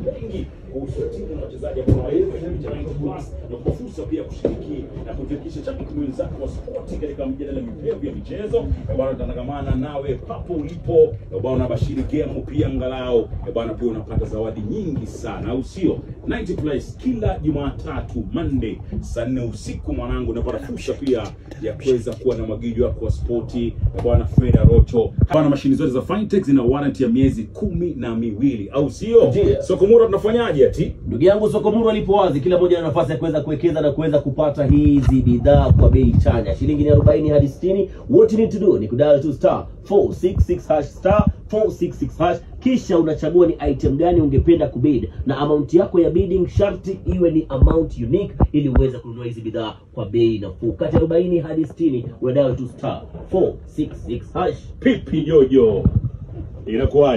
mengi kuhusu timu na wachezaji ambao waweza na kwa fursa pia kushiriki na kufikisha shabiki mwenzako wa spoti katika mjadala mipevu ya michezo. Bwana tunatangamana nawe papo ulipo. Bwana Bashiri game pia angalau bwana pia unapata zawadi nyingi sana, au sio? 90 plus kila Jumatatu Monday saa 4 usiku mwanangu, unapata fursa pia ya kuweza kuwa na magijo yako wa spoti. Bwana Freda Rocho bwana, mashini zote za Fintech zina warranty ya miezi 12, au sio? Sokomura tunafanyaje ati? Ndugu yangu, Sokomura lipo wazi, kila mmoja ana nafasi ya kuweza kuwekeza na kuweza kupata hizi bidhaa kwa bei chanya. Shilingi 40 hadi 60. What you need to do ni kudial to *466# *466#, kisha unachagua ni item gani ungependa kubid, na amount yako ya bidding sharti iwe ni amount unique ili uweze kununua hizi bidhaa kwa bei nafuu. Kati 40 hadi 60 unadial to *466#. Pipi jojo inakuwaje?